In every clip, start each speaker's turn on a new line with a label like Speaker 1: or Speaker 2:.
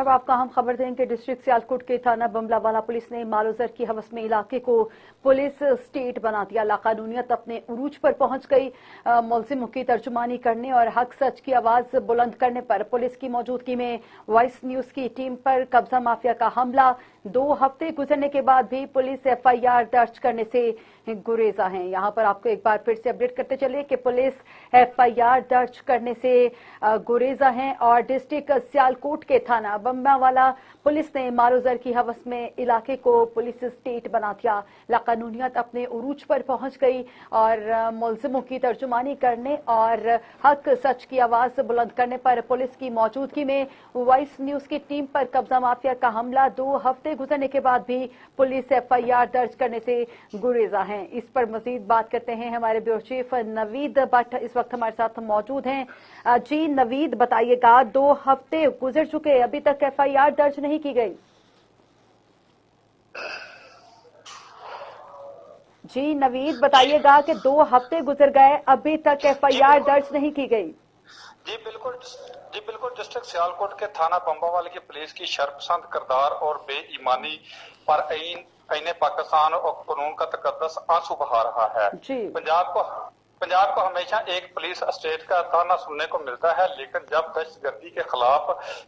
Speaker 1: अब आपका हम खबर दें कि डिस्ट्रिक्ट सियालकोट के थाना बमलावाला पुलिस ने मालोजर की हवस में इलाके को पुलिस स्टेट बना दिया। लाकानूनियत अपने उरूज पर पहुंच गई। मुलजिमों की तर्जुमानी करने और हक सच की आवाज बुलंद करने पर पुलिस की मौजूदगी में वॉइस न्यूज की टीम पर कब्जा माफिया का हमला। 2 हफ्ते गुजरने के बाद भी पुलिस FIR दर्ज करने से गुरेजा है। यहां पर आपको एक बार फिर से अपडेट करते चले कि पुलिस FIR दर्ज करने से गुरेजा है और डिस्ट्रिक्ट सियालकोट के थाना बमलावाला पुलिस ने मालोजर की हवस में इलाके को पुलिस स्टेट बना दिया। लाकानूनियत अपने उरूज पर पहुंच गई और मुलजिमों की तर्जुमानी करने और हक सच की आवाज बुलंद करने पर पुलिस की मौजूदगी में वॉइस न्यूज की टीम पर कब्जा माफिया का हमला। 2 हफ्ते गुजरने के बाद भी पुलिस FIR दर्ज करने से गुरेजा है। इस पर मजीद बात करते हैं, हमारे ब्यूरो चीफ नवीद भट्ट इस वक्त हमारे साथ मौजूद हैं। जी नवीद, बताइएगा, 2 हफ्ते गुजर चुके, अभी तक FIR दर्ज नहीं की गई। जी नवीद, बताइएगा कि 2 हफ्ते गुजर गए, अभी तक FIR दर्ज नहीं की गई।
Speaker 2: जी बिल्कुल डिस्ट्रिक्ट सियालकोट के थाना बम्बावाला की पुलिस की शर्पसंद किरदार और बेईमानी पर आईने पाकिस्तान और कानून का तकद्दस आंसू बहा रहा है। पंजाब को हमेशा एक पुलिस स्टेट का ताना सुनने को मिलता है, लेकिन जब दहशतगर्दी के खिलाफ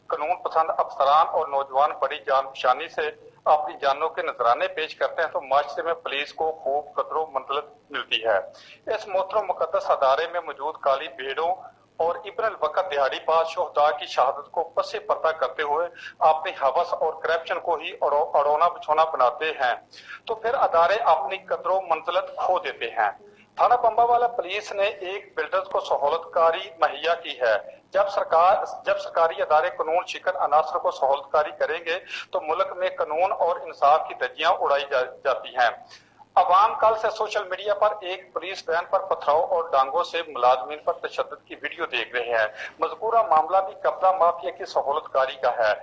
Speaker 2: कानून पसंद अफसरान और नौजवान बड़ी जान पहचानी से अपनी जानों के नजराने पेश करते हैं तो माशरे में पुलिस को खूब कदरों मंजिलत मिलती है। इस मोहतरम मुकद्दस अदारे में मौजूद काली भेड़ों और इब्न वक्त दिहाड़ीबाज शोहदा की शहादत को पसे पर्दा करते हुए अपनी हवस और करप्शन को ही अड़ोना बिछोना बनाते हैं तो फिर अदारे अपनी कदरों मंजिलत खो देते हैं। थाना बम्बावाला पुलिस ने एक बिल्डर्स को सहूलतकारी मुहैया की है। जब सरकारी अदारे कानून शिकन अनासर को सहूलतकारी करेंगे तो मुल्क में कानून और इंसाफ की धज्जियां उड़ाई जाती हैं। अवाम कल से सोशल मीडिया पर एक पुलिस वैन पर पथराव और डांगों से मुलाजमीन पर तशद्दुद की वीडियो देख रहे हैं। मज़कूरा मामला भी कब्जा माफिया की सहूलतकारी का है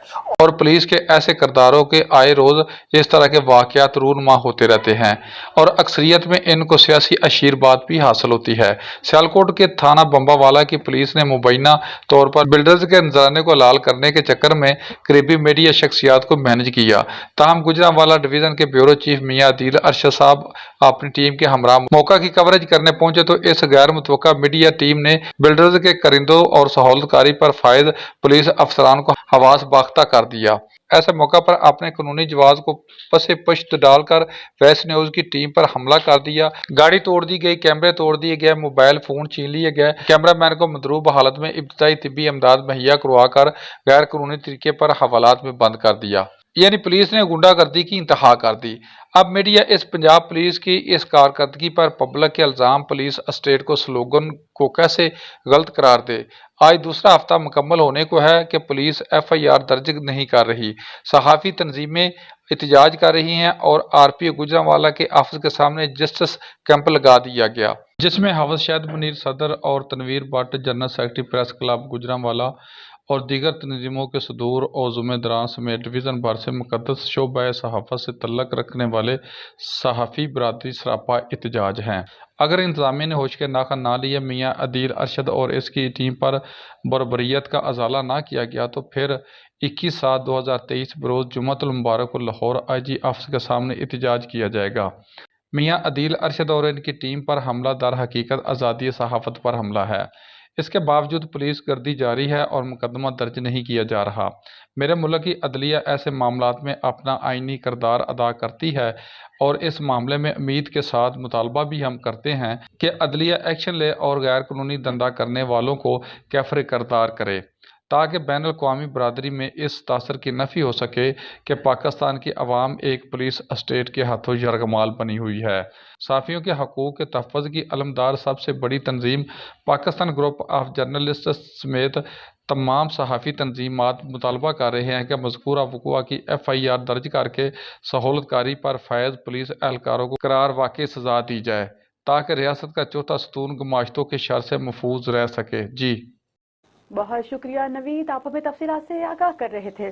Speaker 2: और पुलिस के ऐसे किरदारों के आए रोज इस तरह के वाकयात रूनमा होते रहते हैं और अक्सरियत में इनको सियासी आशीर्वाद भी हासिल होती है। सियालकोट के थाना बम्बावाला की पुलिस ने मुबैना तौर पर बिल्डर्स के नजराने को लाल करने के चक्कर में करीबी मीडिया शख्सियात को मैनेज किया। ताहम गुजरांवाला डिवीजन के ब्यूरो चीफ मियां अदील अरशद साहब अपनी टीम के हमरा मौका की कवरेज करने पहुंचे तो इस गैर मुतवक्का मीडिया टीम ने बिल्डर्स के करिंदों और सहूलतकारी पर फायद पुलिस अफसरान को हवास बाख्ता कर दिया। ऐसे मौका पर अपने कानूनी जवाब को पसे पश्त डालकर वैस न्यूज की टीम पर हमला कर दिया। गाड़ी तोड़ दी गई, कैमरे तोड़ दिए गए, मोबाइल फोन छीन लिए गए, कैमरामैन को मदरूब हालत में इब्तदाई तिब्बी इमदाद मुहैया करवाकर गैर कानूनी तरीके पर हवालात में बंद कर दिया। यानी पुलिस ने गुंडागर्दी की इंतहा कर दी। अब मीडिया इस पंजाब पुलिस की इस कारकर्दगी पर पब्लिक के इल्जाम पुलिस स्टेट को स्लोगन को कैसे गलत करार दे। आज दूसरा हफ्ता मुकम्मल होने को है कि पुलिस FIR दर्ज नहीं कर रही। सहाफ़ी तंजीमें एहतजाज कर रही हैं और RPO गुजरांवाला के ऑफिस के सामने जस्टिस कैंप लगा दिया गया, जिसमें हाफिज शहीद मुनीर सदर और Tanveer Bhatt general secretary press club Gujranwala और दीगर तंजीमों के सदूर और जुम्मेदारान समेत डिवीज़न भर से मुकद्दस शोबा सहाफ़त से तल्लक रखने वाले सहाफ़ी बरादरी सरापा एहतजाज हैं। अगर इंतज़ामिया ने होश के नाखा ना लिए, मियाँ अदील अरशद और इसकी टीम पर बर्बरियत का अजाला ना किया गया तो फिर 21/7/2023 बरोज़ जुम्मतुल मुबारक को लाहौर IG ऑफिस के सामने एहतजाज किया जाएगा। मियाँ अदील अरशद और इनकी टीम पर हमला दर हकीकत आज़ादी सहाफ़त पर हमला है। इसके बावजूद पुलिस गर्दी जारी है और मुकदमा दर्ज नहीं किया जा रहा। मेरे मुल्क की अदलिया ऐसे मामलात में अपना आइनी किरदार अदा करती है और इस मामले में उम्मीद के साथ मुतालबा भी हम करते हैं कि अदलिया एक्शन ले और गैर कानूनी धंधा करने वालों को कैफर किरदार करे ताकि बैन अल-अक़वामी बरादरी में इस तासर की नफ़ी हो सके कि पाकिस्तान की अवाम एक पुलिस स्टेट के हाथों यरगमाल बनी हुई है। सहाफ़ियों के हकूक़ के तहफ़्फ़ुज़ की अलमदार सबसे बड़ी तंजीम पाकिस्तान ग्रुप ऑफ जर्नलिस्ट समेत तमाम सहाफ़ी तंजीमात मुतालबा कर रहे हैं कि मज़कूरा वक़ुआ की FIR दर्ज करके सहूलतकारी पर फैज़ पुलिस एहलकारों को करार वाक़ई सज़ा दी जाए ताकि रियासत का चौथा सतून गुमाश्तों के शर से महफूज रह सके। जी
Speaker 1: बहुत शुक्रिया नवीद, आप हमें तफसीलात से आगाह कर रहे थे।